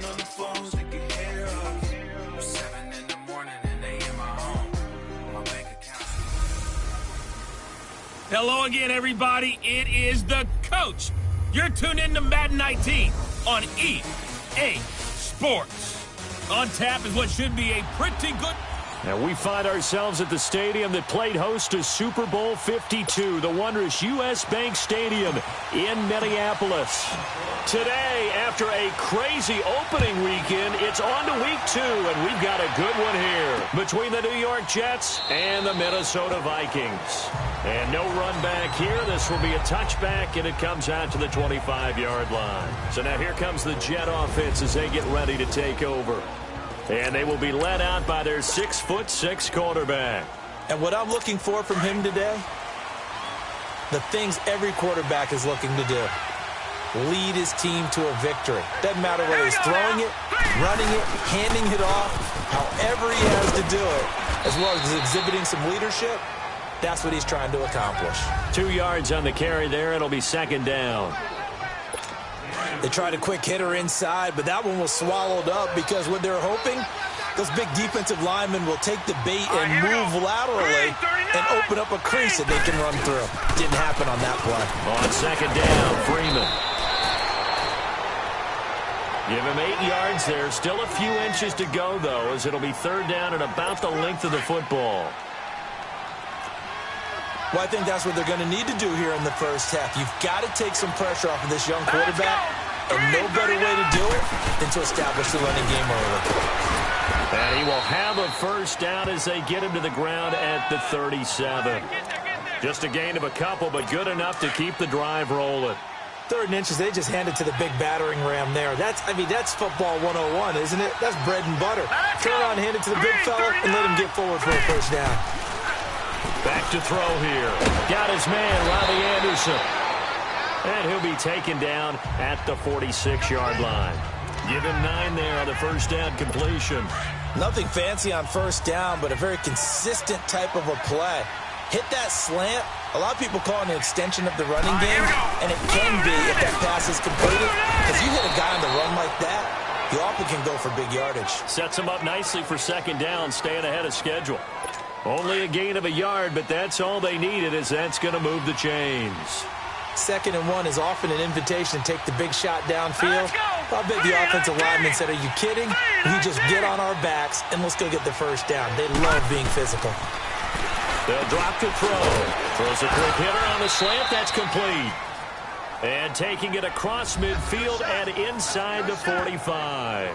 on the phones, they can hear us. 7 in the morning and they in my home. My bank account. Hello again, everybody. It is the coach. You're tuned in to Madden 19 on EA Sports. On tap is what should be a pretty good... And we find ourselves at the stadium that played host to Super Bowl 52, the wondrous U.S. Bank Stadium in Minneapolis. Today, after a crazy opening weekend, it's on to week 2, and we've got a good one here between the New York Jets and the Minnesota Vikings. And no run back here. This will be a touchback, and it comes out to the 25-yard line. So now here comes the Jet offense as they get ready to take over. And they will be led out by their 6'6" quarterback. And what I'm looking for from him today, the things every quarterback is looking to do. Lead his team to a victory. Doesn't matter whether he's throwing it, running it, handing it off, however he has to do it, as well as exhibiting some leadership, that's what he's trying to accomplish. 2 yards on the carry there. It'll be second down. They tried a quick hitter inside, but that one was swallowed up because what they're hoping, those big defensive linemen will take the bait and move laterally and open up a crease that they can run through. Didn't happen on that play. On second down, Freeman. Give him 8 yards there. Still a few inches to go, though, as it'll be third down at about the length of the football. Well, I think that's what they're going to need to do here in the first half. You've got to take some pressure off of this young quarterback, and no better way to do it than to establish the running game early. And he will have a first down as they get him to the ground at the 37. Just a gain of a couple, but good enough to keep the drive rolling. 3rd and inches, they just handed to the big battering ram there. That's football 101, isn't it? That's bread and butter. Turn around, hand it to the big fella, and let him get forward for a first down. Back to throw here. Got his man, Robbie Anderson. And he'll be taken down at the 46-yard line. Give him 9 there on the first down completion. Nothing fancy on first down, but a very consistent type of a play. Hit that slant. A lot of people call it an extension of the running game, and it can be if that pass is completed. Because you hit a guy on the run like that, you often can go for big yardage. Sets him up nicely for second down, staying ahead of schedule. Only a gain of a yard, but that's all they needed, as that's going to move the chains. 2nd and 1 is often an invitation to take the big shot downfield. I bet the offensive lineman said, are you kidding? We just get on our backs, and let's go get the first down. They love being physical. They'll drop to throw. Throws a quick hitter on the slant. That's complete. And taking it across midfield and inside the 45.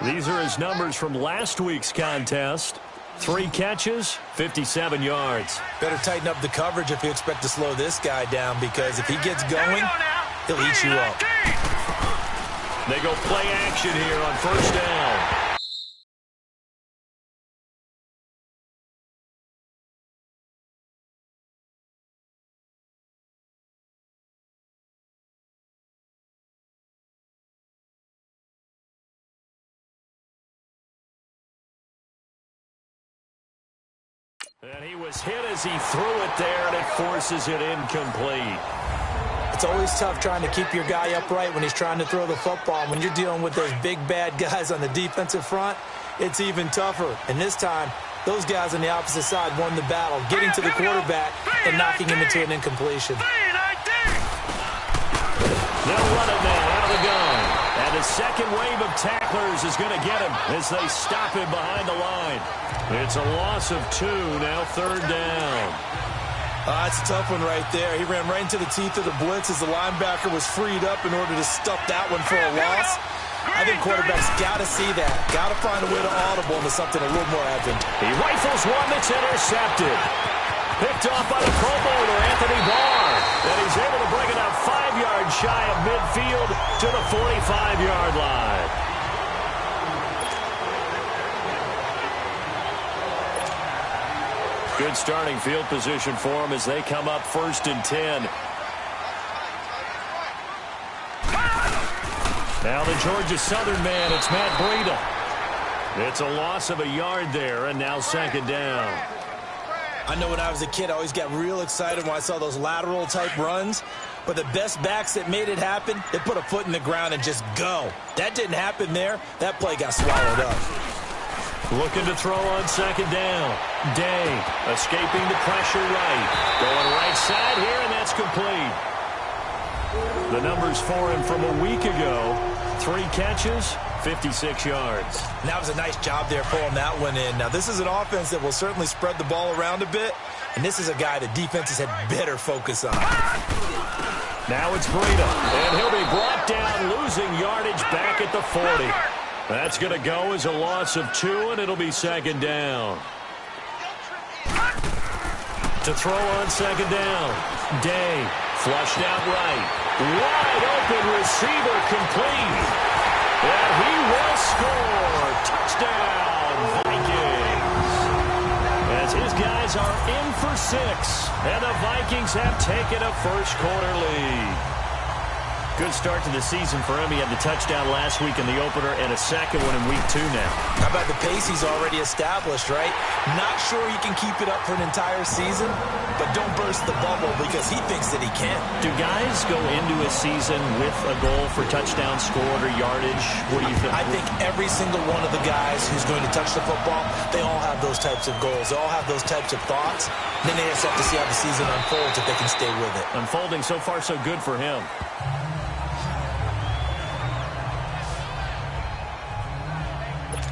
These are his numbers from last week's contest. 3 catches, 57 yards. Better tighten up the coverage if you expect to slow this guy down, because if he gets going, he'll eat you up. They go play action here on first down. And he was hit as he threw it there, and it forces it incomplete. It's always tough trying to keep your guy upright when he's trying to throw the football. When you're dealing with those big, bad guys on the defensive front, it's even tougher. And this time, those guys on the opposite side won the battle, getting to the quarterback and knocking him into an incompletion. They'll run it now out of the gun. And the second wave of tacklers is going to get him as they stop him behind the line. It's a loss of 2, now third down. That's a tough one right there. He ran right into the teeth of the blitz as the linebacker was freed up in order to stuff that one for a loss. I think quarterbacks got to see that. Got to find a way to audible into something a little more advantageous. He rifles one that's intercepted. Picked off by the Pro Bowler, Anthony Barr. And he's able to bring it out 5 yards shy of midfield to the 45-yard line. Good starting field position for them as they come up 1st and 10. Now the Georgia Southern man, it's Matt Breida. It's a loss of a yard there, and now second down. I know when I was a kid, I always got real excited when I saw those lateral-type runs. But the best backs that made it happen, they put a foot in the ground and just go. That didn't happen there. That play got swallowed up. Looking to throw on second down. Day escaping the pressure right. Going right side here, and that's complete. The numbers for him from a week ago. 3 catches, 56 yards. And that was a nice job there pulling that one in. Now, this is an offense that will certainly spread the ball around a bit. And this is a guy that defenses had better focus on. Now it's Breida. And he'll be brought down, losing yardage back at the 40. That's going to go as a loss of 2, and it'll be second down. To throw on second down. Day flushed out right. Wide open receiver complete. And he will score. Touchdown, Vikings. As his guys are in for 6. And the Vikings have taken a first-quarter lead. Good start to the season for him. He had the touchdown last week in the opener and a second one in week 2 now. How about the pace he's already established, right? Not sure he can keep it up for an entire season, but don't burst the bubble because he thinks that he can. Do guys go into a season with a goal for touchdown scored or yardage? What do you think? I think every single one of the guys who's going to touch the football, they all have those types of goals. They all have those types of thoughts. Then they just have to see how the season unfolds if they can stay with it. Unfolding so far so good for him.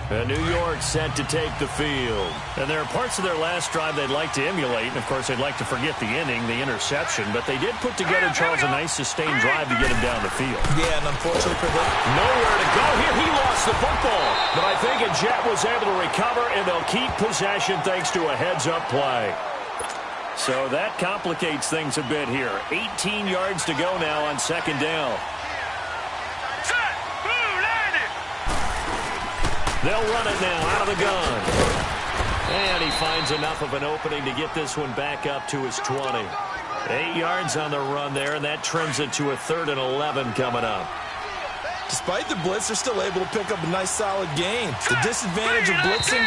And New York set to take the field. And there are parts of their last drive they'd like to emulate. And, of course, they'd like to forget the inning, the interception. But they did put together, Charles, a nice sustained drive to get him down the field. Yeah, and unfortunately for them, nowhere to go here. He lost the football. But I think a Jet was able to recover, and they'll keep possession thanks to a heads-up play. So that complicates things a bit here. 18 yards to go now on second down. They'll run it now out of the gun. And he finds enough of an opening to get this one back up to his 20. 8 yards on the run there, and that trims it to a 3rd and 11 coming up. Despite the blitz, they're still able to pick up a nice solid gain. The disadvantage of blitzing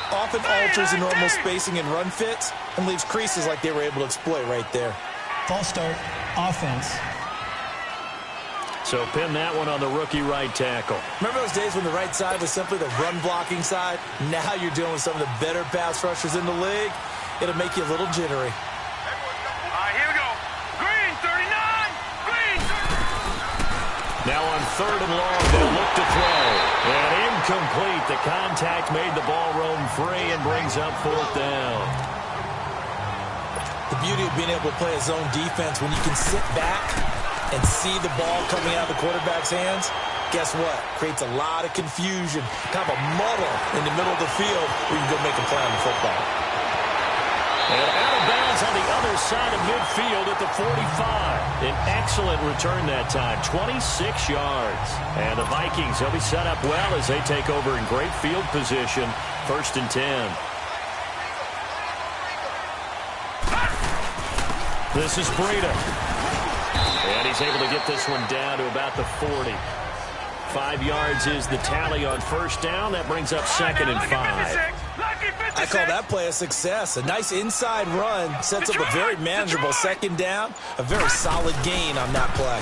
often alters the normal spacing and run fits and leaves creases like they were able to exploit right there. False start, offense. So pin that one on the rookie right tackle. Remember those days when the right side was simply the run-blocking side? Now you're dealing with some of the better pass rushers in the league. It'll make you a little jittery. Here we go. Green, 39. Green. Now on 3rd and long, they'll look to throw. And incomplete. The contact made the ball roam free and brings up 4th down. The beauty of being able to play a zone defense when you can sit back and see the ball coming out of the quarterback's hands, guess what? Creates a lot of confusion, kind of a muddle in the middle of the field where you can go make a play on the football. And out of bounds on the other side of midfield at the 45. An excellent return that time, 26 yards. And the Vikings, they'll be set up well as they take over in great field position, 1st and 10. This is Breida. And he's able to get this one down to about the 40. 5 yards is the tally on 1st down. That brings up 2nd and 5. I call that play a success. A nice inside run sets up a very manageable 2nd down. A very solid gain on that play.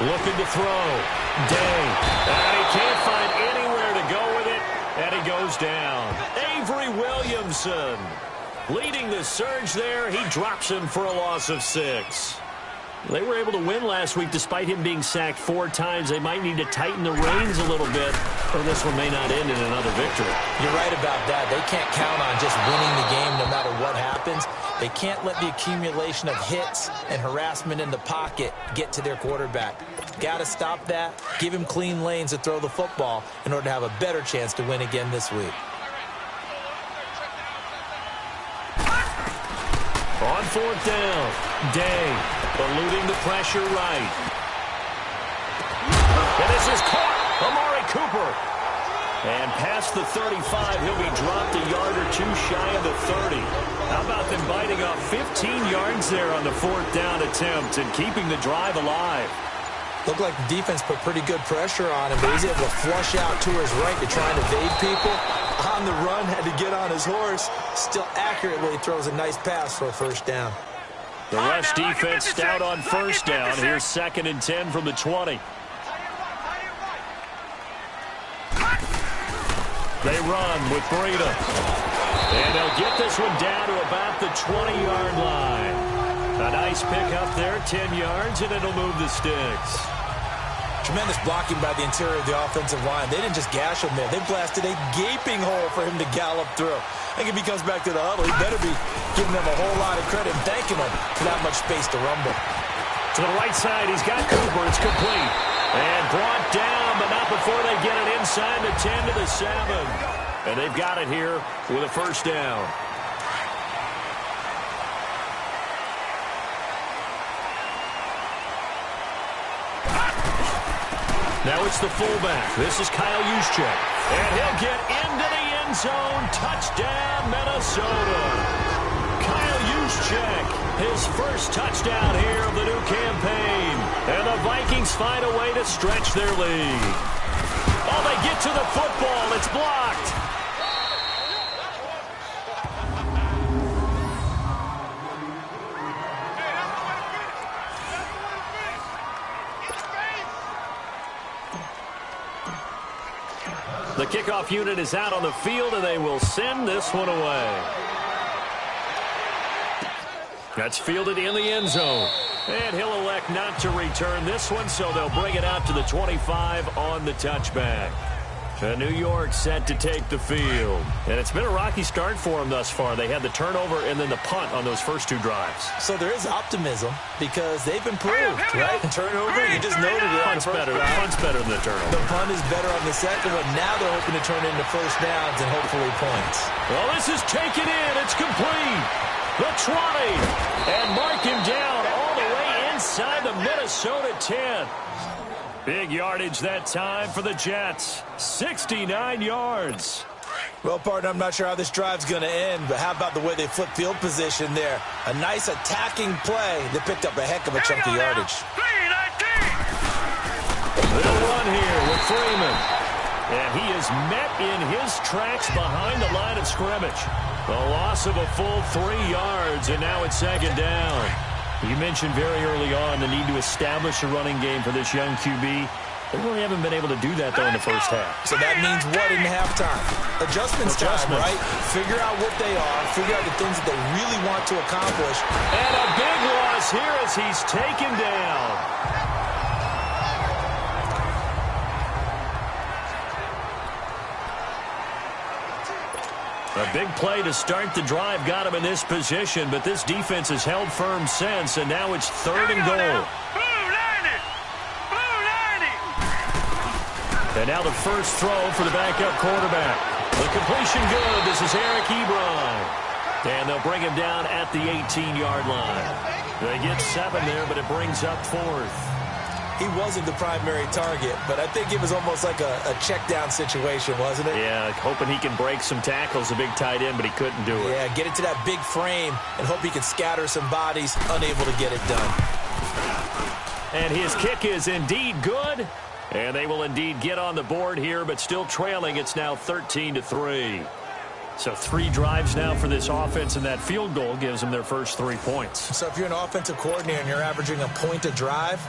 Looking to throw. Day. And he can't find anywhere to go with it. And he goes down. Avery Williamson leading the surge there. He drops him for a loss of 6. They were able to win last week despite him being sacked 4 times. They might need to tighten the reins a little bit, or this one may not end in another victory. You're right about that. They can't count on just winning the game no matter what happens. They can't let the accumulation of hits and harassment in the pocket get to their quarterback. Got to stop that, give him clean lanes to throw the football in order to have a better chance to win again this week. On 4th down, Day eluding the pressure right. And this is caught. Amari Cooper. And past the 35, he'll be dropped a yard or 2 shy of the 30. How about them biting off 15 yards there on the 4th down attempt and keeping the drive alive? Looked like the defense put pretty good pressure on him, but he's able to flush out to his right to try and evade people. On the run, had to get on his horse. Still accurately throws a nice pass for a 1st down. The rush defense stout on first down. Here's 2nd and 10 from the 20. They run with Breida. And they'll get this one down to about the 20-yard line. A nice pick up there, 10 yards, and it'll move the sticks. Tremendous blocking by the interior of the offensive line. They didn't just gash him there. They blasted a gaping hole for him to gallop through. I think if he comes back to the huddle, he better be giving them a whole lot of credit and thanking them for that much space to rumble. To the right side, he's got Cooper. It's complete. And brought down, but not before they get it inside the 10 to the 7. And they've got it here with a first down. Now it's the fullback. This is Kyle Juszczyk. And he'll get into the end zone. Touchdown, Minnesota. Kyle Juszczyk, his first touchdown here of the new campaign. And the Vikings find a way to stretch their lead. Oh, they get to the football. It's blocked. The kickoff unit is out on the field, and they will send this one away. That's fielded in the end zone. And he'll elect not to return this one, so they'll bring it out to the 25 on the touchback. And New York set to take the field. And it's been a rocky start for them thus far. They had the turnover and then the punt on those first 2 drives. So there is optimism because they've improved, right? Turnover, you just noted it. Punt's better than the turnover. The punt is better on the second one. Now they're hoping to turn it into first downs and hopefully points. Well, this is taken in. It's complete. The 20. And mark him down all the way inside the Minnesota 10. Big yardage that time for the Jets. 69 yards. Well, partner, I'm not sure how this drive's going to end, but how about the way they flip field position there? A nice attacking play that picked up a heck of a chunk of yardage. They'll run here with Freeman. And he is met in his tracks behind the line of scrimmage. The loss of a full 3 yards, and now it's 2nd down. You mentioned very early on the need to establish a running game for this young QB. They really haven't been able to do that, though, in the first half. So that means what in halftime? Adjustments time, right? Figure out what they are. Figure out the things that they really want to accomplish. And a big loss here as he's taken down. A big play to start the drive got him in this position, but this defense has held firm since, and now it's 3rd and goal. And now the first throw for the backup quarterback. The completion good. This is Eric Ebron. And they'll bring him down at the 18-yard line. They get 7 there, but it brings up 4th. He wasn't the primary target, but I think it was almost like a check-down situation, wasn't it? Yeah, hoping he can break some tackles, a big tight end, but he couldn't do it. Yeah, get it to that big frame and hope he can scatter some bodies, unable to get it done. And his kick is indeed good, and they will indeed get on the board here, but still trailing. It's now 13-3. So 3 drives now for this offense, and that field goal gives them their first 3 points. So if you're an offensive coordinator and you're averaging a point a drive,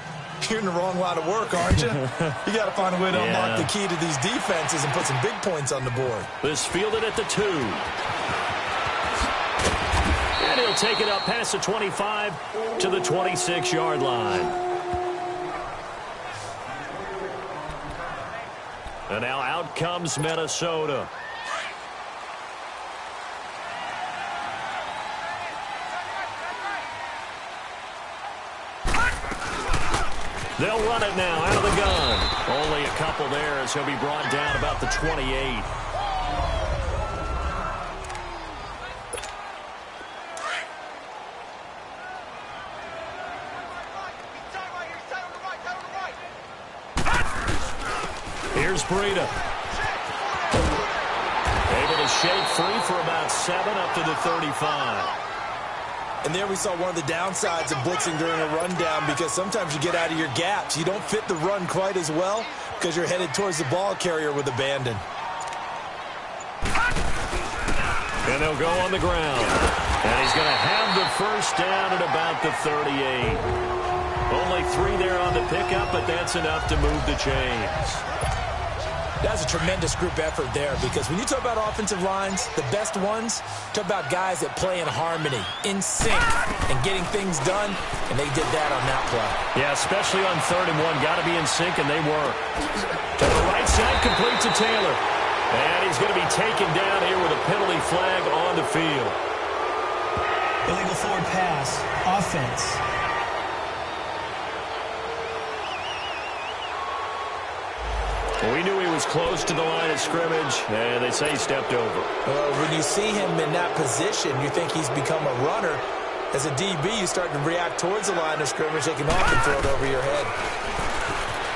you're in the wrong line of work, aren't you? You got to find a way to unlock the key to these defenses and put some big points on the board. This fielded at the 2. And he'll take it up past the 25 to the 26-yard line. And now out comes Minnesota. They'll run it now out of the gun. Only a couple there as he'll be brought down about the 28. Here's Breida. Able to shake free for about 7 up to the 35. And there we saw one of the downsides of blitzing during a rundown because sometimes you get out of your gaps. You don't fit the run quite as well because you're headed towards the ball carrier with abandon. And they'll go on the ground. And he's going to have the first down at about the 38. Only 3 there on the pickup, but that's enough to move the chains. That's a tremendous group effort there, because when you talk about offensive lines, the best ones, talk about guys that play in harmony, in sync, and getting things done, and they did that on that play. Yeah, especially on 3rd and 1. Got to be in sync, and they were. To the right side, complete to Taylor. And he's going to be taken down here with a penalty flag on the field. Illegal forward pass. Offense. We knew he was close to the line of scrimmage, and they say he stepped over. When you see him in that position, you think he's become a runner. As a DB, you start to react towards the line of scrimmage. They can often throw it over your head.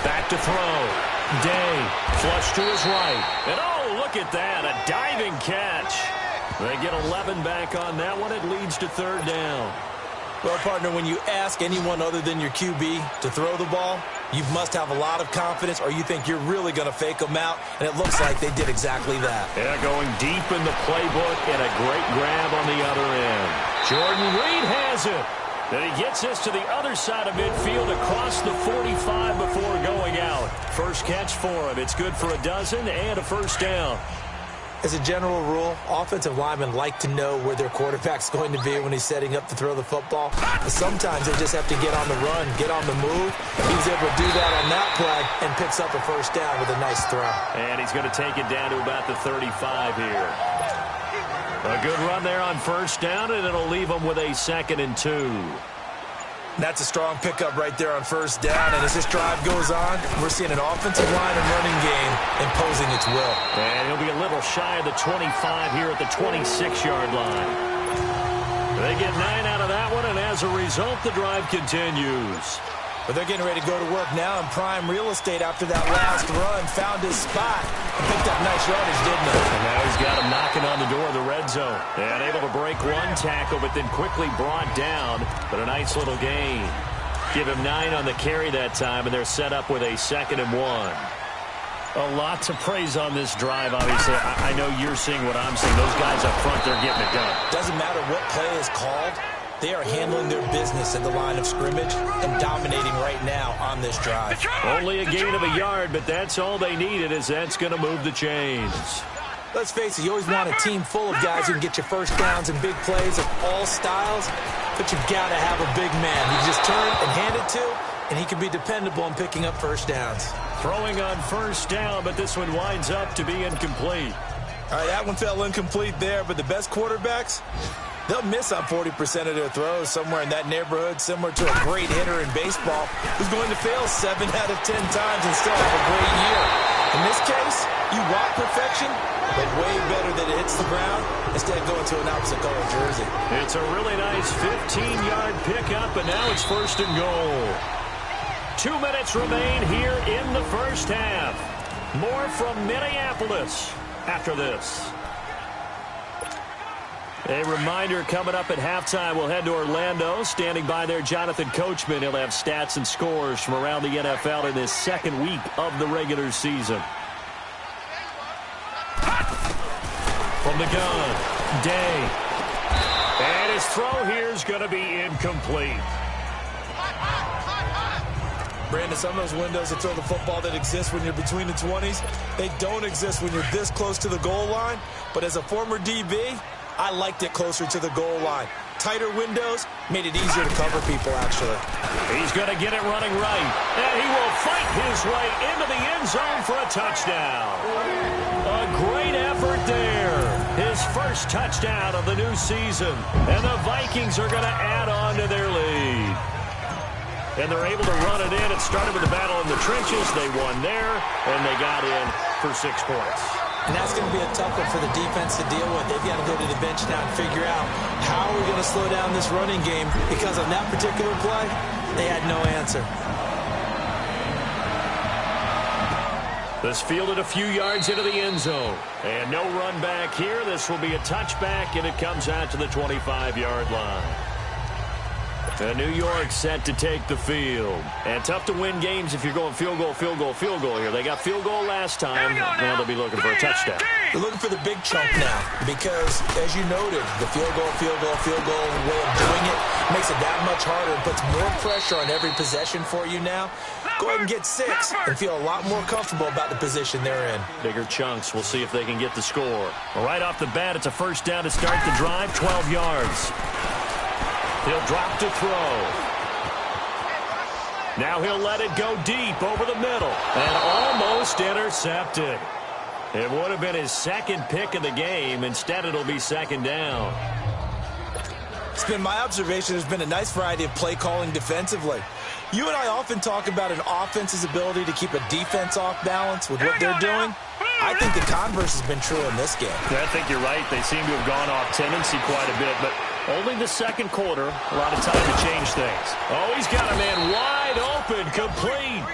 Back to throw. Day, flush to his right. And oh, look at that, a diving catch. They get 11 back on that one. It leads to 3rd down. Well, partner, when you ask anyone other than your QB to throw the ball, you must have a lot of confidence, or you think you're really going to fake them out, and it looks like they did exactly that. Yeah, going deep in the playbook, and a great grab on the other end. Jordan Reed has it. Then he gets this to the other side of midfield across the 45 before going out. First catch for him. It's good for a dozen and a first down. As a general rule, offensive linemen like to know where their quarterback's going to be when he's setting up to throw the football. But sometimes they just have to get on the run, get on the move. He was able to do that on that play and picks up a first down with a nice throw. And he's going to take it down to about the 35 here. A good run there on first down, and it'll leave him with a 2nd and 2. That's a strong pickup right there on first down. And as this drive goes on, we're seeing an offensive line and running game imposing its will. And he'll be a little shy of the 25 here at the 26-yard line. They get 9 out of that one, and as a result, the drive continues. But they're getting ready to go to work now in prime real estate after that last run. Found his spot and picked up nice yardage, didn't he? And now he's got him knocking on the door of the red zone. And able to break one tackle, but then quickly brought down. But a nice little gain. Give him 9 on the carry that time, and they're set up with a 2nd and 1. A lot to praise on this drive, obviously. I know you're seeing what I'm seeing. Those guys up front, they're getting it done. Doesn't matter what play is called. They are handling their business at the line of scrimmage and dominating right now on this drive. Only a gain of a yard, but that's all they needed, as that's going to move the chains. Let's face it, you always want a team full of guys who can get you first downs and big plays of all styles, but you've got to have a big man you just turn and hand it to, and he can be dependable in picking up first downs. Throwing on first down, but this one winds up to be incomplete. All right, that one fell incomplete there, but the best quarterbacks, they'll miss on 40% of their throws, somewhere in that neighborhood, similar to a great hitter in baseball who's going to fail 7 out of 10 times and still have a great year. In this case, you want perfection, but way better that it hits the ground instead of going to an opposite color jersey. It's a really nice 15-yard pickup, and now it's 1st and goal. 2 minutes remain here in the first half. More from Minneapolis after this. A reminder, coming up at halftime, we'll head to Orlando. Standing by there, Jonathan Coachman. He'll have stats and scores from around the NFL in this 2nd week of the regular season. From the gun, Day. And his throw here is going to be incomplete. Brandon, some of those windows to throw the football that exist when you're between the 20s, they don't exist when you're this close to the goal line. But as a former DB, I liked it closer to the goal line. Tighter windows made it easier to cover people, actually. He's going to get it running right. And he will fight his way into the end zone for a touchdown. A great effort there. His first touchdown of the new season. And the Vikings are going to add on to their lead. And they're able to run it in. It started with the battle in the trenches. They won there, and they got in for 6 points. And that's going to be a tough one for the defense to deal with. They've got to go to the bench now and figure out how are we going to slow down this running game, because on that particular play, they had no answer. This fielded a few yards into the end zone. And no run back here. This will be a touchback, and it comes out to the 25-yard line. New York set to take the field. And tough to win games if you're going field goal, field goal, field goal here. They got field goal last time. Now they'll be looking for a touchdown. They're looking for the big chunk now because, as you noted, the field goal way of doing it makes it that much harder and puts more pressure on every possession for you now. Go ahead and get 6 and feel a lot more comfortable about the position they're in. Bigger chunks. We'll see if they can get the score. Well, right off the bat, it's a first down to start the drive, 12 yards. He'll drop to throw. Now he'll let it go deep over the middle and almost intercepted. It would have been his second pick of the game. Instead, it'll be second down. It's been my observation there's been a nice variety of play calling defensively. You and I often talk about an offense's ability to keep a defense off balance with what they're doing. I think the converse has been true in this game. Yeah, I think you're right. They seem to have gone off tendency quite a bit, but only the second quarter. A lot of time to change things. Oh, he's got a man wide open, complete.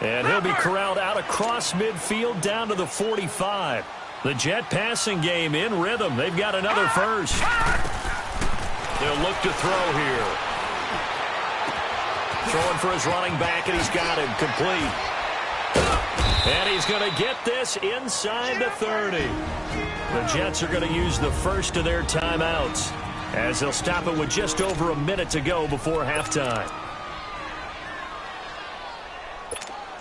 And he'll be corralled out across midfield down to the 45. The Jet passing game in rhythm. They've got another first. They'll look to throw here. Throwing for his running back, and he's got him complete. And he's going to get this inside the 30. The Jets are going to use the first of their timeouts as they'll stop it with just over a minute to go before halftime.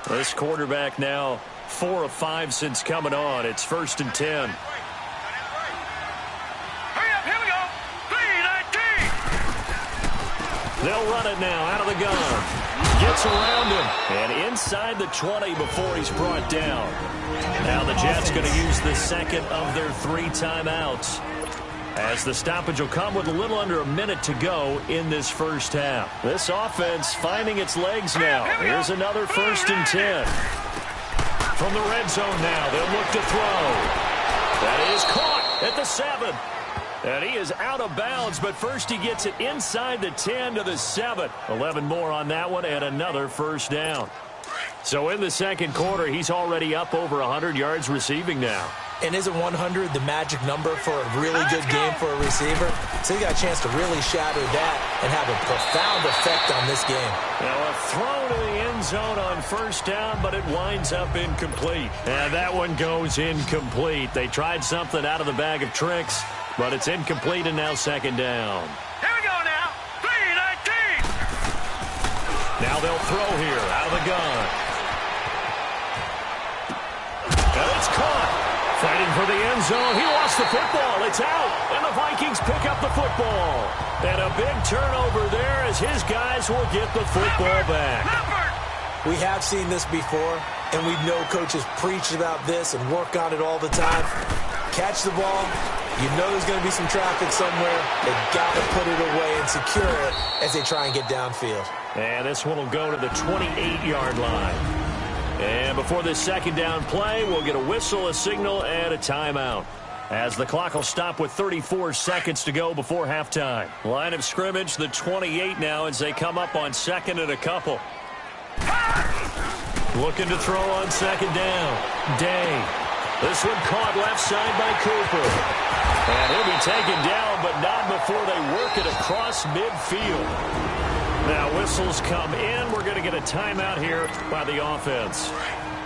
This quarterback now 4 of 5 since coming on. It's 1st and 10. They'll run it now out of the gun. Gets around him. And inside the 20 before he's brought down. Now the Jets going to use the second of their 3 timeouts. As the stoppage will come with a little under a minute to go in this first half. This offense finding its legs now. Here's another 1st and 10. From the red zone now, they'll look to throw. That is caught at the 7. And he is out of bounds, but first he gets it inside the 10 to the 7. 11 more on that one and another first down. So in the second quarter, he's already up over 100 yards receiving now. And isn't 100 the magic number for a really good game for a receiver? So he got a chance to really shatter that and have a profound effect on this game. Now a throw to the end zone on first down, but it winds up incomplete. And that one goes incomplete. They tried something out of the bag of tricks, but it's incomplete and now second down. Here we go now. 3-19. Now they'll throw here out of the gun. And it's caught. Fighting for the end zone. He lost the football. It's out. And the Vikings pick up the football. And a big turnover there as his guys will get the football back. We have seen this before, and we know coaches preach about this and work on it all the time. Catch the ball. You know there's going to be some traffic somewhere. They've got to put it away and secure it as they try and get downfield. And this one will go to the 28-yard line. And before this second down play, we'll get a whistle, a signal, and a timeout. As the clock will stop with 34 seconds to go before halftime. Line of scrimmage, the 28 now as they come up on second and a couple. Looking to throw on second down. Day. This one caught left side by Cooper. And he'll be taken down, but not before they work it across midfield. Now whistles come in. We're going to get a timeout here by the offense.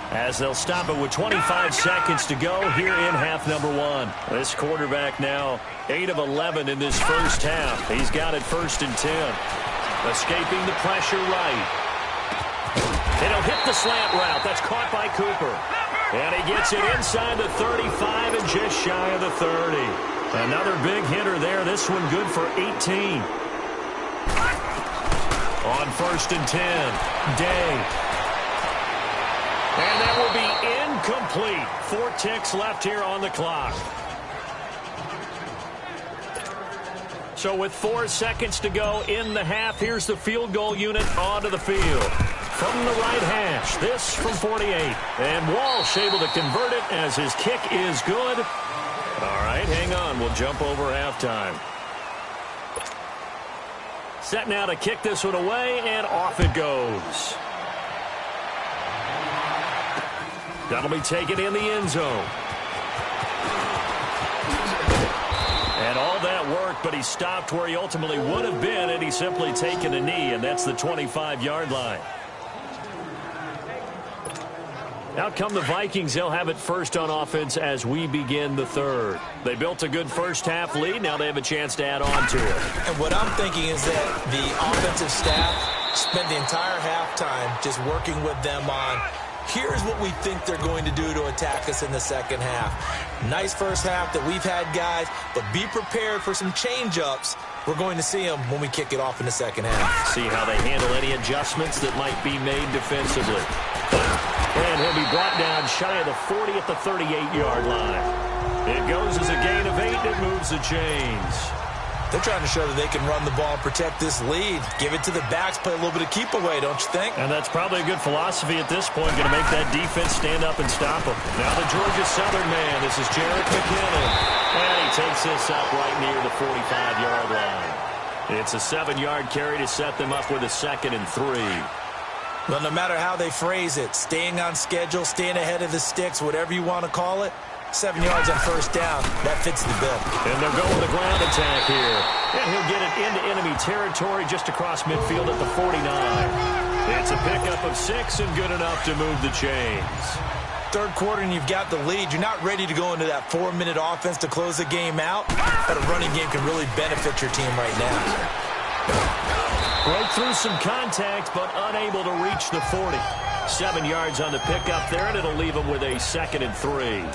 As they'll stop it with 25 seconds to go here in half number 1. This quarterback now 8 of 11 in this first half. He's got it 1st and 10. Escaping the pressure right. And he'll hit the slant route. That's caught by Cooper. And he gets it inside the 35 and just shy of the 30. Another big hitter there. This one good for 18. On 1st and 10, Day. And that will be incomplete. 4 ticks left here on the clock. So with 4 seconds to go in the half, here's the field goal unit onto the field. From the right hash, this from 48. And Walsh able to convert it as his kick is good. All right, hang on. We'll jump over halftime. Set now to kick this one away, and off it goes. That'll be taken in the end zone. And all that work block, but he stopped where he ultimately would have been had he simply taken a knee, and that's the 25-yard line. Out come the Vikings. They'll have it first on offense as we begin the third. They built a good first-half lead. Now they have a chance to add on to it. And what I'm thinking is that the offensive staff spent the entire halftime just working with them on, here's what we think they're going to do to attack us in the second half. Nice first half that we've had, guys, but be prepared for some change-ups. We're going to see them when we kick it off in the second half. See how they handle any adjustments that might be made defensively. And he'll be brought down shy of the 40 at the 38-yard line. It goes as a gain of 8. It moves the chains. They're trying to show that they can run the ball and protect this lead. Give it to the backs, play a little bit of keep away, don't you think? And that's probably a good philosophy at this point, going to make that defense stand up and stop them. Now the Georgia Southern man, this is Jarrett McKinnon. And he takes this up right near the 45-yard line. It's a 7-yard carry to set them up with a 2nd and 3. Well, no matter how they phrase it, staying on schedule, staying ahead of the sticks, whatever you want to call it, 7 yards on first down, that fits the bill. And they'll go with a ground attack here. And he'll get it into enemy territory just across midfield at the 49. It's a pickup of 6 and good enough to move the chains. Third quarter and you've got the lead. You're not ready to go into that 4-minute offense to close the game out, but a running game can really benefit your team right now. Broke through some contact, but unable to reach the 40. 7 yards on the pickup there, and it'll leave them with a 2nd and 3.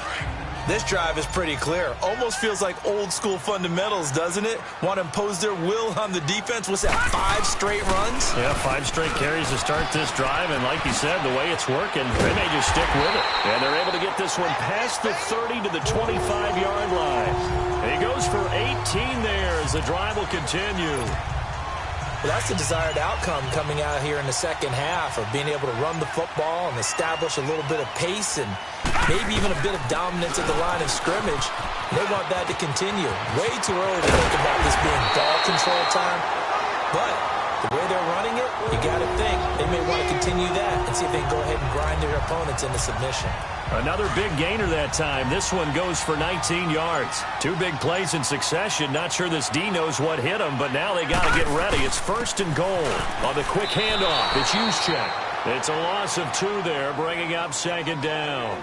This drive is pretty clear. Almost feels like old-school fundamentals, doesn't it? Want to impose their will on the defense. What's that, 5 straight runs? Yeah, 5 straight carries to start this drive, and like you said, the way it's working, they may just stick with it. And they're able to get this one past the 30 to the 25-yard line. And he goes for 18 there as the drive will continue. Well, that's the desired outcome coming out here in the second half of being able to run the football and establish a little bit of pace and maybe even a bit of dominance at the line of scrimmage. They want that to continue. Way too early to think about this being ball control time, but the way they're running it, you got to think they may want to continue that and see if they can go ahead and grind their opponents into submission. Another big gainer that time. This one goes for 19 yards. 2 big plays in succession. Not sure this D knows what hit him, but now they got to get ready. It's 1st and goal on the quick handoff. It's Juszczyk. It's a loss of 2 there, bringing up 2nd down.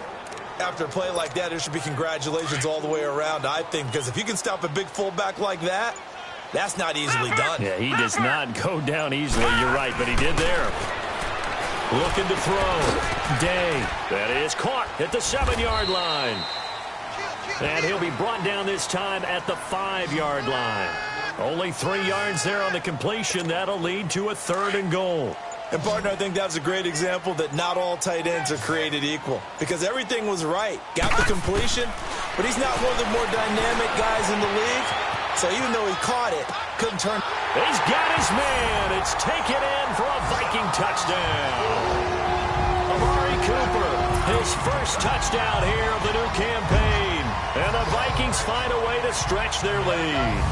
After a play like that, there should be congratulations all the way around, I think, because if you can stop a big fullback like that, that's not easily done. Yeah, he does not go down easily. You're right, but he did there. Looking to throw. Day. That is caught at the 7-yard line. And he'll be brought down this time at the 5-yard line. Only 3 yards there on the completion. That'll lead to a 3rd and goal. And, partner, I think that's a great example that not all tight ends are created equal. Because everything was right. Got the completion, but he's not one of the more dynamic guys in the league. So even though he caught it, couldn't turn. He's got his man. It's taken in for a Viking touchdown. Amari Cooper, his first touchdown here of the new campaign. And the Vikings find a way to stretch their lead.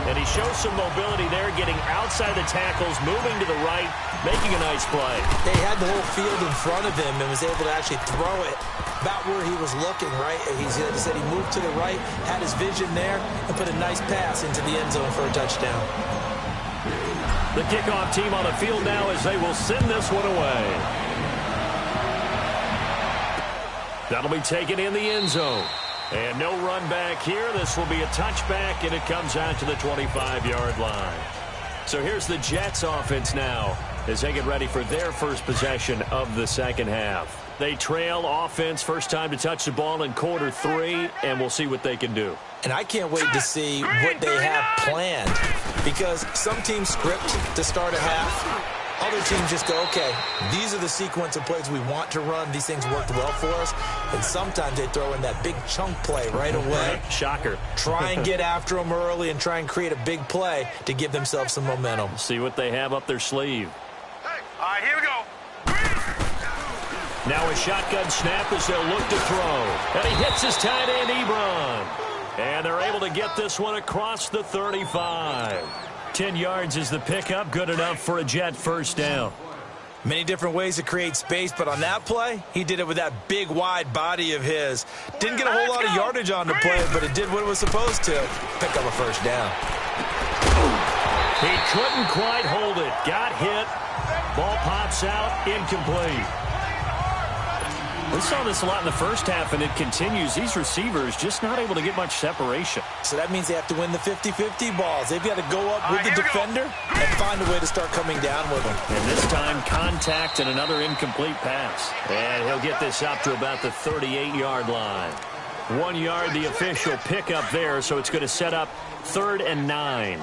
And he shows some mobility there, getting outside the tackles, moving to the right, making a nice play. They had the whole field in front of him and was able to actually throw it about where he was looking, right? He said he moved to the right, had his vision there, and put a nice pass into the end zone for a touchdown. The kickoff team on the field now as they will send this one away. That'll be taken in the end zone. And no run back here. This will be a touchback, and it comes out to the 25-yard line. So here's the Jets offense now as they get ready for their first possession of the second half. They trail offense, first time to touch the ball in quarter 3, and we'll see what they can do. And I can't wait to see what they have planned, because some teams script to start a half. Other teams just go, okay, these are the sequence of plays we want to run. These things worked well for us. And sometimes they throw in that big chunk play right away. Shocker. Try and get after them early and try and create a big play to give themselves some momentum. See what they have up their sleeve. Hey, all right, here we go. Now a shotgun snap as they'll look to throw. And he hits his tight end, Ebron. And they're able to get this one across the 35. 10 yards is the pickup, good enough for a Jet first down. Many different ways to create space, but on that play, he did it with that big, wide body of his. Didn't get a whole lot of yardage on the play, but it did what it was supposed to. Pick up a first down. He couldn't quite hold it. Got hit. Ball pops out. Incomplete. We saw this a lot in the first half, and it continues. These receivers just not able to get much separation. So that means they have to win the 50-50 balls. They've got to go up with the defender and find a way to start coming down with them. And this time, contact and another incomplete pass. And he'll get this up to about the 38-yard line. 1 yard, the official pickup there, so it's going to set up 3rd and 9.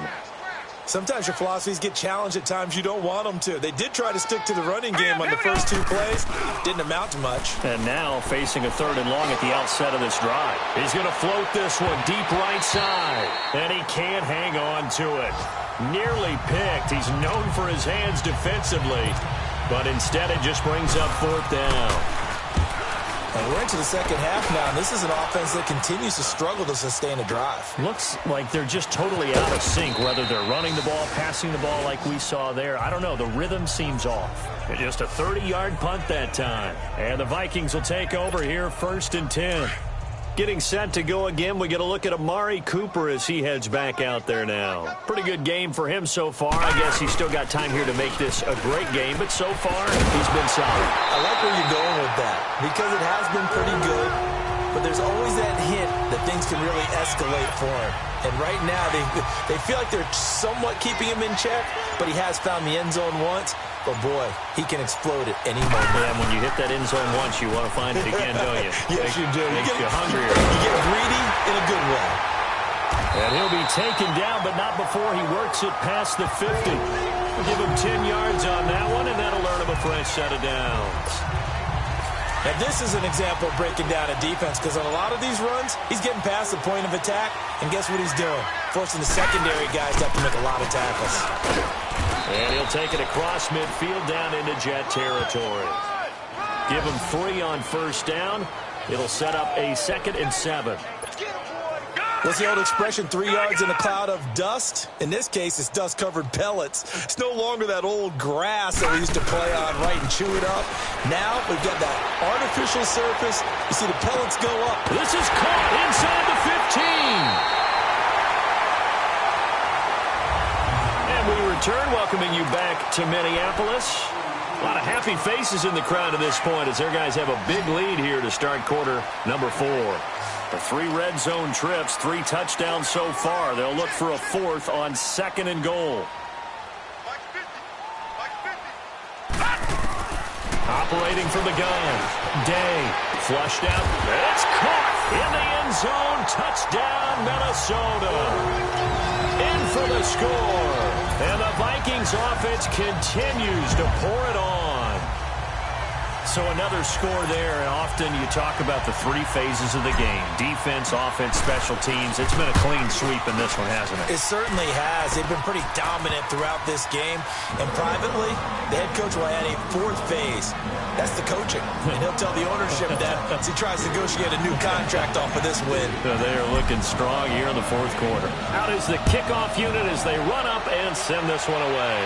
Sometimes your philosophies get challenged at times you don't want them to. They did try to stick to the running game on the first 2 plays. Didn't amount to much. And now facing a 3rd and long at the outset of this drive. He's going to float this one deep right side. And he can't hang on to it. Nearly picked. He's known for his hands defensively. But instead it just brings up 4th down. And we're into the second half now, and this is an offense that continues to struggle to sustain a drive. Looks like they're just totally out of sync, whether they're running the ball, passing the ball like we saw there. I don't know. The rhythm seems off. And just a 30-yard punt that time. And the Vikings will take over here, 1st and 10. Getting set to go again, we get a look at Amari Cooper as he heads back out there now. Pretty good game for him so far. I guess he's still got time here to make this a great game, but so far, he's been solid. I like where you're going with that, because it has been pretty good, but there's always that hint that things can really escalate for him. And right now, they feel like they're somewhat keeping him in check, but he has found the end zone once. But, boy, he can explode at any moment. Yeah, when you hit that end zone once, you want to find it again, don't you? Yes, you do. Makes you hungrier. You get greedy in a good way. And he'll be taken down, but not before he works it past the 50. We'll give him 10 yards on that one, and that'll earn him a fresh set of downs. Now, this is an example of breaking down a defense, because on a lot of these runs, he's getting past the point of attack, and guess what he's doing? Forcing the secondary guys to have to make a lot of tackles. And he'll take it across midfield down into Jet territory. Give him 3 on 1st down. It'll set up a 2nd and 7. What's the old expression, 3 yards in a cloud of dust? In this case, it's dust-covered pellets. It's no longer that old grass that we used to play on, right, and chew it up. Now we've got that artificial surface. You see the pellets go up. This is caught inside the 15. We return, welcoming you back to Minneapolis. A lot of happy faces in the crowd at this point as their guys have a big lead here to start quarter number 4. The 3 red zone trips, 3 touchdowns so far. They'll look for a 4th on 2nd and goal. Operating from the gun. Day flushed out. It's caught in the end zone. Touchdown, Minnesota. In for the score. And the Vikings offense continues to pour it on. So another score there, and often you talk about the 3 phases of the game. Defense, offense, special teams. It's been a clean sweep in this one, hasn't it? It certainly has. They've been pretty dominant throughout this game. And privately, the head coach will add a 4th phase. That's the coaching. And he'll tell the ownership that as he tries to negotiate a new contract off of this win. So they are looking strong here in the 4th quarter. Out is the kickoff unit as they run up and send this one away.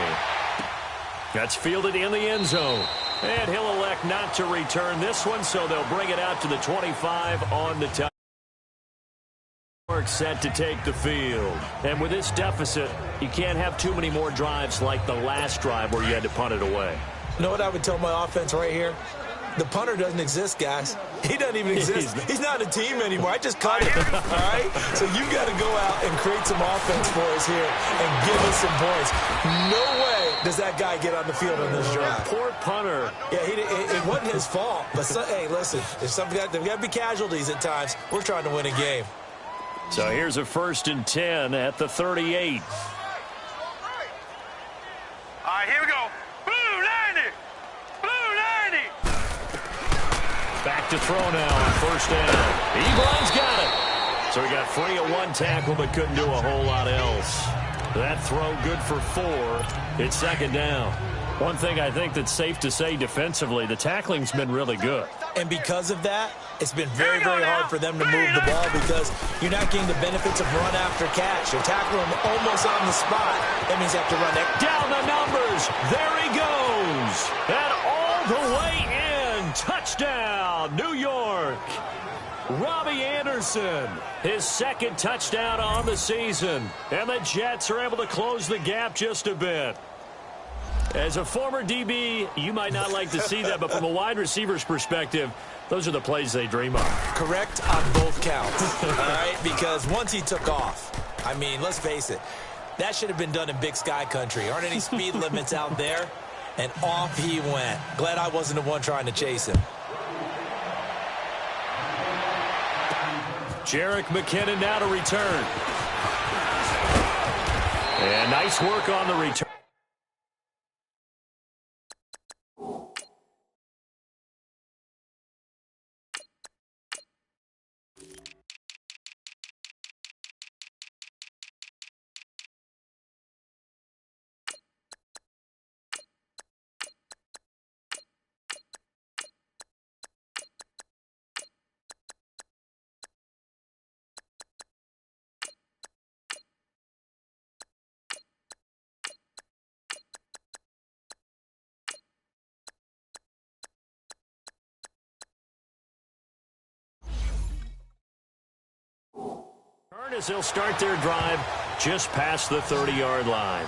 That's fielded in the end zone. And he'll elect not to return this one, so they'll bring it out to the 25 on the time. Set to take the field. And with this deficit, you can't have too many more drives like the last drive where you had to punt it away. You know what I would tell my offense right here? The punter doesn't exist, guys. He doesn't even exist. He's not a team anymore. I just cut him, all right? So you got to go out and create some offense for us here and give us some points. No way does that guy get on the field on this drive. Poor punter. Yeah, it wasn't his fault. But, hey, listen, there's got to be casualties at times. We're trying to win a game. So here's a 1st and 10 at the 38. All right, here we go. Blue 90. Blue 90. Back to throw now on 1st down. Ebron's got it. So he got free of 1 tackle but couldn't do a whole lot else. That throw good for 4. It's 2nd down. One thing I think that's safe to say defensively, the tackling's been really good. And because of that, it's been very, very hard for them to move the ball because you're not getting the benefits of run after catch. You're tackling them almost on the spot. That means you have to run that. Down the numbers. There he goes. And all the way in. Touchdown, New York. Robbie Anderson, his second touchdown on the season. And the Jets are able to close the gap just a bit. As a former DB, you might not like to see that, but from a wide receiver's perspective, those are the plays they dream of. Correct on both counts, all right? Because once he took off, I mean, let's face it, that should have been done in Big Sky country. Aren't any speed limits out there? And off he went. Glad I wasn't the one trying to chase him. Jerick McKinnon now to return. And nice work on the return. As they'll start their drive just past the 30-yard line.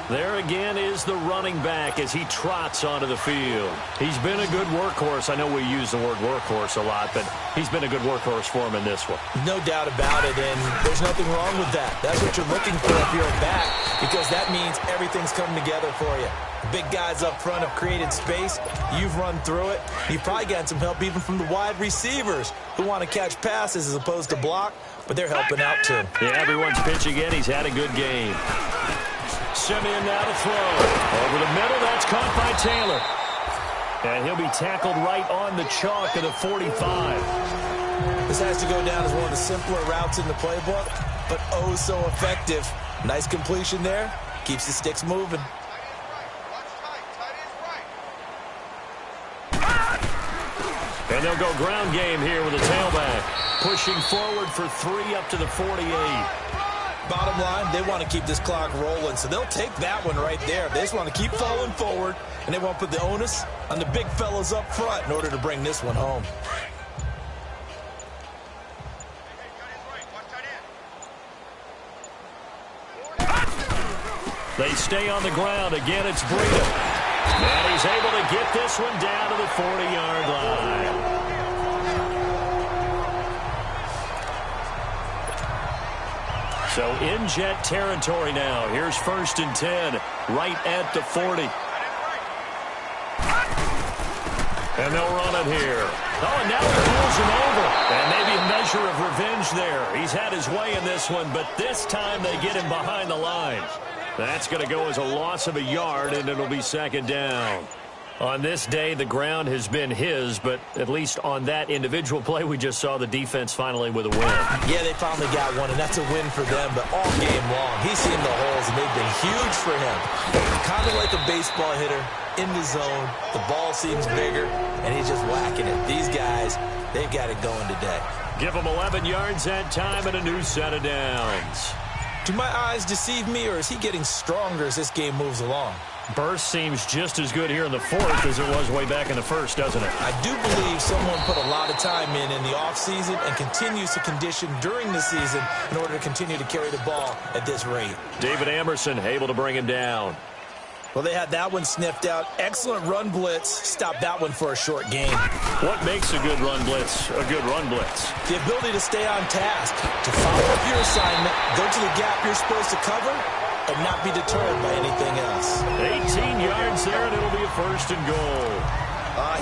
There again is the running back as he trots onto the field. He's been a good workhorse. I know we use the word workhorse a lot, but he's been a good workhorse for him in this one. No doubt about it, and there's nothing wrong with that. That's what you're looking for if you're a back, because that means everything's coming together for you. The big guys up front have created space. You've run through it. You've probably gotten some help even from the wide receivers who want to catch passes as opposed to block, but they're helping out too. Yeah, everyone's pitching in. He's had a good game. Simeon now to throw. Over the middle, that's caught by Taylor. And he'll be tackled right on the chalk of the 45. This has to go down as one of the simpler routes in the playbook, but oh so effective. Nice completion there. Keeps the sticks moving. And they'll go ground game here with a tailback. Pushing forward for 3 up to the 48. Bottom line, they want to keep this clock rolling, so they'll take that one right there. They just want to keep falling forward, and they won't put the onus on the big fellas up front in order to bring this one home. They stay on the ground. Again, it's Breida. And he's able to get this one down to the 40-yard line. So in Jet territory now. Here's 1st and 10, right at the 40. And they'll run it here. Oh, and now he pulls him over. And maybe a measure of revenge there. He's had his way in this one, but this time they get him behind the line. That's going to go as a loss of a yard, and it'll be 2nd down. On this day, the ground has been his, but at least on that individual play, we just saw the defense finally with a win. Yeah, they finally got one, and that's a win for them, but all game long, he's seen the holes, and they've been huge for him. Kind of like a baseball hitter in the zone. The ball seems bigger, and he's just whacking it. These guys, they've got it going today. Give him 11 yards that time and a new set of downs. Do my eyes deceive me, or is he getting stronger as this game moves along? Burst seems just as good here in the 4th as it was way back in the 1st, doesn't it? I do believe someone put a lot of time in the offseason and continues to condition during the season in order to continue to carry the ball at this rate. David Amerson able to bring him down. Well, they had that one sniffed out. Excellent run blitz. Stopped that one for a short gain. What makes a good run blitz a good run blitz? The ability to stay on task, to follow up your assignment, go to the gap you're supposed to cover, and not be deterred by anything else. 18 yards there, and it'll be a 1st and goal.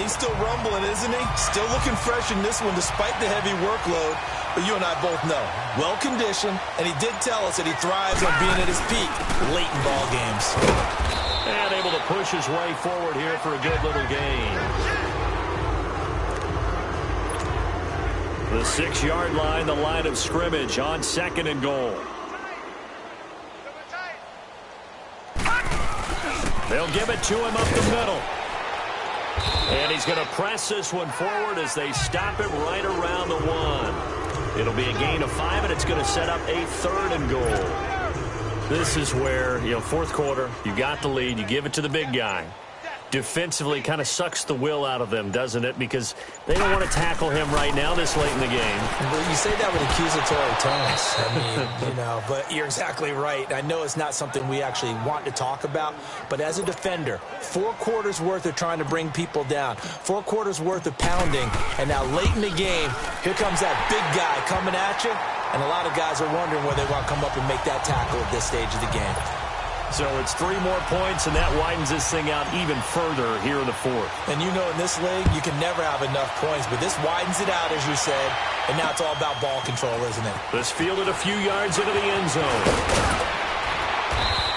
He's still rumbling, isn't he? Still looking fresh in this one despite the heavy workload. But you and I both know, well-conditioned, and he did tell us that he thrives on being at his peak late in ball games. And able to push his way forward here for a good little gain. The 6-yard line, the line of scrimmage on 2nd and goal. They'll give it to him up the middle. And he's going to press this one forward as they stop it right around the 1. It'll be a gain of 5, and it's going to set up a 3rd and goal. This is where, fourth quarter, you got the lead, you give it to the big guy. Defensively kind of sucks the will out of them, doesn't it? Because they don't want to tackle him right now this late in the game. Well, you say that with accusatory tones. I mean, but you're exactly right. I know it's not something we actually want to talk about, but as a defender, 4 quarters worth of trying to bring people down, 4 quarters worth of pounding, and now late in the game, here comes that big guy coming at you, and a lot of guys are wondering where they want to come up and make that tackle at this stage of the game. So it's 3 more points, and that widens this thing out even further here in the fourth. And you know, in this league, you can never have enough points, but this widens it out, as you said, and now it's all about ball control, isn't it? This fielded a few yards into the end zone.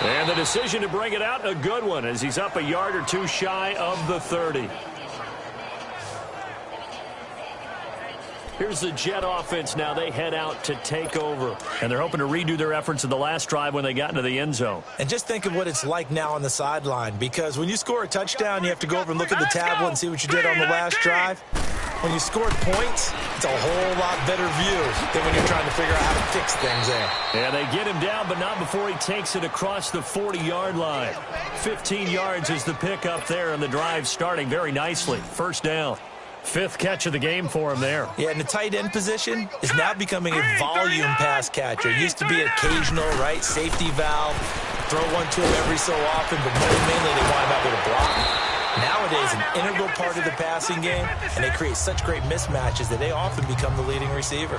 And the decision to bring it out, a good one, as he's up a yard or 2 shy of the 30. Here's the Jet offense now. They head out to take over. And they're hoping to redo their efforts in the last drive when they got into the end zone. And just think of what it's like now on the sideline, because when you score a touchdown, you have to go over and look at the tablet and see what you did on the last drive. When you scored points, it's a whole lot better view than when you're trying to figure out how to fix things there. Yeah, they get him down, but not before he takes it across the 40-yard line. 15 yards is the pickup there, and the drive starting very nicely. First down. 5th catch of the game for him there. Yeah, and the tight end position is now becoming a volume pass catcher. It used to be occasional, right, safety valve, throw one to him every so often, but mainly they want him out there to block. Nowadays, an integral part of the passing game, and they create such great mismatches that they often become the leading receiver.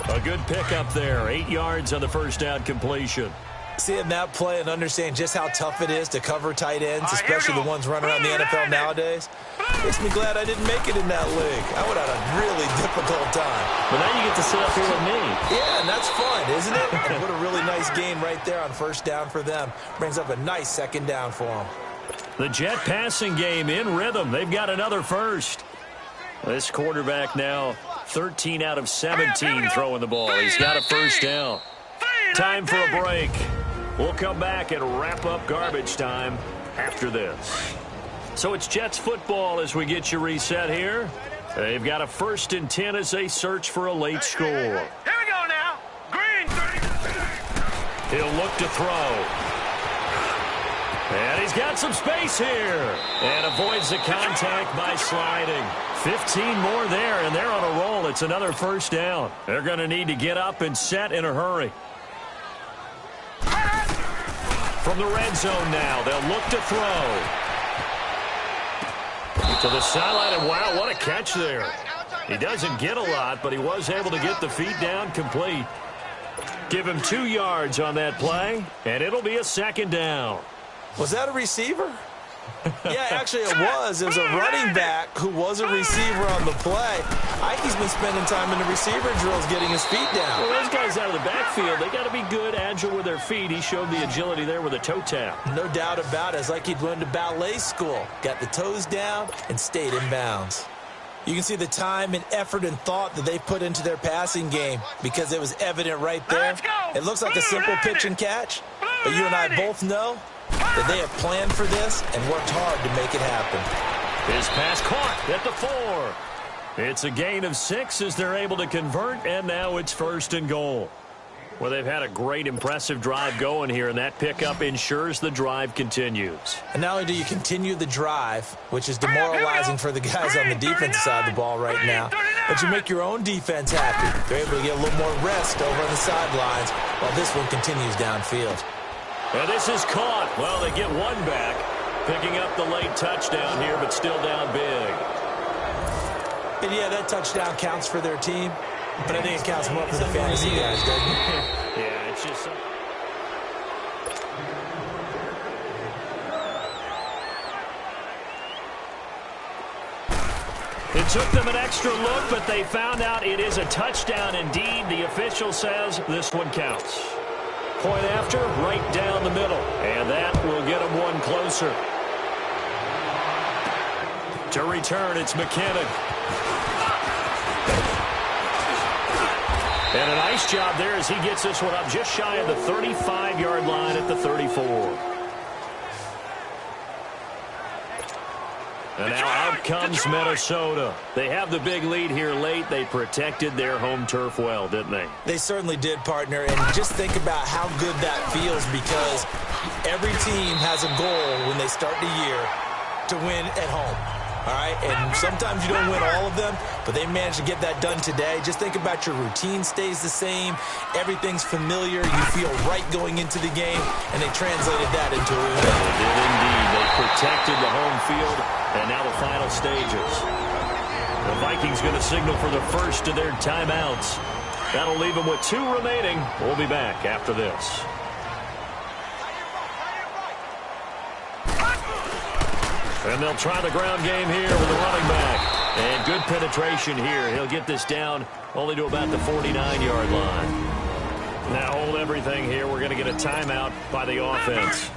A good pickup there, 8 yards on the first down completion. Seeing that play and understand just how tough it is to cover tight ends, especially the ones running around the NFL nowadays, makes me glad I didn't make it in that league. I would have had a really difficult time. But now you get to sit up here with me. Yeah, and that's fun, isn't it? And what a really nice gain right there on first down for them. Brings up a nice second down for them. The Jet passing game in rhythm. They've got another first. This quarterback now 13 out of 17 throwing the ball. He's got a first down. Time for a break. We'll come back and wrap up garbage time after this. So it's Jets football as we get you reset here. They've got a 1st and 10 as they search for a late score. Here we go now. Green. He'll look to throw. And he's got some space here. And avoids the contact by sliding. 15 more there, and they're on a roll. It's another first down. They're going to need to get up and set in a hurry. From the red zone now, they'll look to throw. To the sideline, and wow, what a catch there. He doesn't get a lot, but he was able to get the feet down complete. Give him 2 yards on that play, and it'll be a second down. Was that a receiver? Yeah, actually it was. It was a running back who was a receiver on the play. Ike's been spending time in the receiver drills getting his feet down. Well, those guys out of the backfield, they got to be good, agile with their feet. He showed the agility there with a toe tap. No doubt about it. It's like he'd learned to ballet school. Got the toes down and stayed in bounds. You can see the time and effort and thought that they put into their passing game because it was evident right there. It looks like a simple pitch and catch, but you and I both know that they have planned for this and worked hard to make it happen. His pass caught at the 4. It's a gain of 6 as they're able to convert, and now it's 1st and goal. Well, they've had a great, impressive drive going here, and that pickup ensures the drive continues. And not only do you continue the drive, which is demoralizing for the guys on the defensive side of the ball right now, but you make your own defense happy. They're able to get a little more rest over on the sidelines while this one continues downfield. And this is caught. Well, they get one back, picking up the late touchdown here, but still down big. And yeah, that touchdown counts for their team, but I think it counts more for the fantasy guys, doesn't it? Yeah, it's just It took them an extra look, but they found out it is a touchdown indeed. The official says this one counts. Point after, right down the middle. And that will get them one closer. To return, it's McKinnon. And a nice job there as he gets this one up just shy of the 35-yard line at the 34. And now out comes Minnesota. They have the big lead here late. They protected their home turf well, didn't they? They certainly did, partner. And just think about how good that feels, because every team has a goal when they start the year to win at home. All right, and sometimes you don't win all of them, but they managed to get that done today. Just think about your routine stays the same. Everything's familiar. You feel right going into the game, and they translated that into a win. They did indeed. They protected the home field, and now the final stages. The Vikings going to signal for the first of their timeouts. That'll leave them with 2 remaining. We'll be back after this. And they'll try the ground game here with the running back. And good penetration here. He'll get this down only to about the 49-yard line. Now hold everything here. We're going to get a timeout by the offense.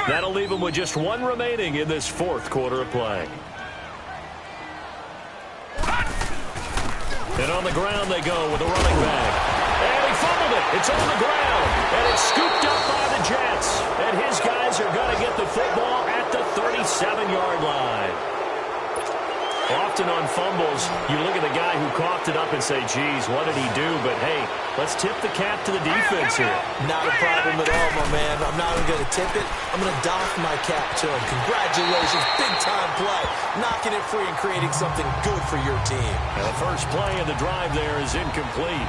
That'll leave them with just 1 remaining in this 4th quarter of play. And on the ground they go with the running back. And he fumbled it. It's on the ground. And it's scooped up by the Jets. And his guys are going to get the football at the 37-yard line. Often on fumbles, you look at the guy who coughed it up and say, geez, what did he do? But, hey, let's tip the cap to the defense here. Not a problem at all, my man. I'm not even going to tip it. I'm going to doff my cap to him. Congratulations. Big-time play. Knocking it free and creating something good for your team. And the first play of the drive there is incomplete.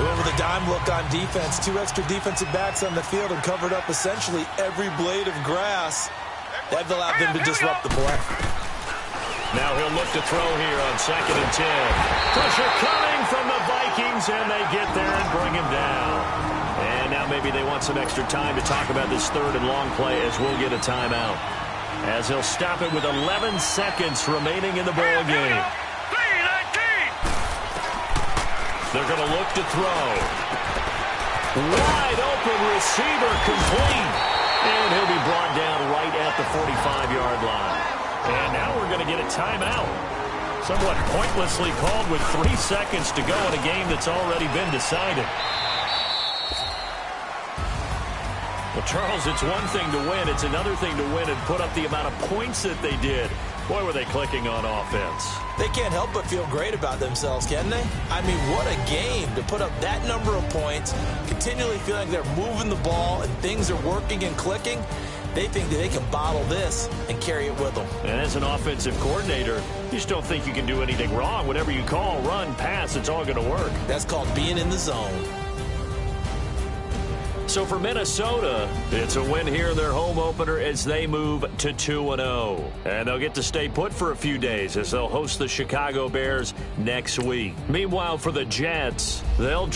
With a dime look on defense, 2 extra defensive backs on the field and covered up essentially every blade of grass. That allowed them to disrupt the play. Now he'll look to throw here on 2nd and 10. Pressure coming from the Vikings, and they get there and bring him down. And now maybe they want some extra time to talk about this 3rd and long play, as we'll get a timeout. As he'll stop it with 11 seconds remaining in the ball game. They're going to look to throw. Wide open receiver complete. And he'll be brought down right at the 45-yard line. And now we're going to get a timeout. Somewhat pointlessly called with 3 seconds to go in a game that's already been decided. Well, Charles, it's one thing to win. It's another thing to win and put up the amount of points that they did. Boy, were they clicking on offense. They can't help but feel great about themselves, can they? I mean, what a game to put up that number of points, continually feeling like they're moving the ball and things are working and clicking. They think that they can bottle this and carry it with them. And as an offensive coordinator, you just don't think you can do anything wrong. Whatever you call, run, pass, it's all going to work. That's called being in the zone. So for Minnesota, it's a win here in their home opener as they move to 2-0. And they'll get to stay put for a few days as they'll host the Chicago Bears next week. Meanwhile, for the Jets, they'll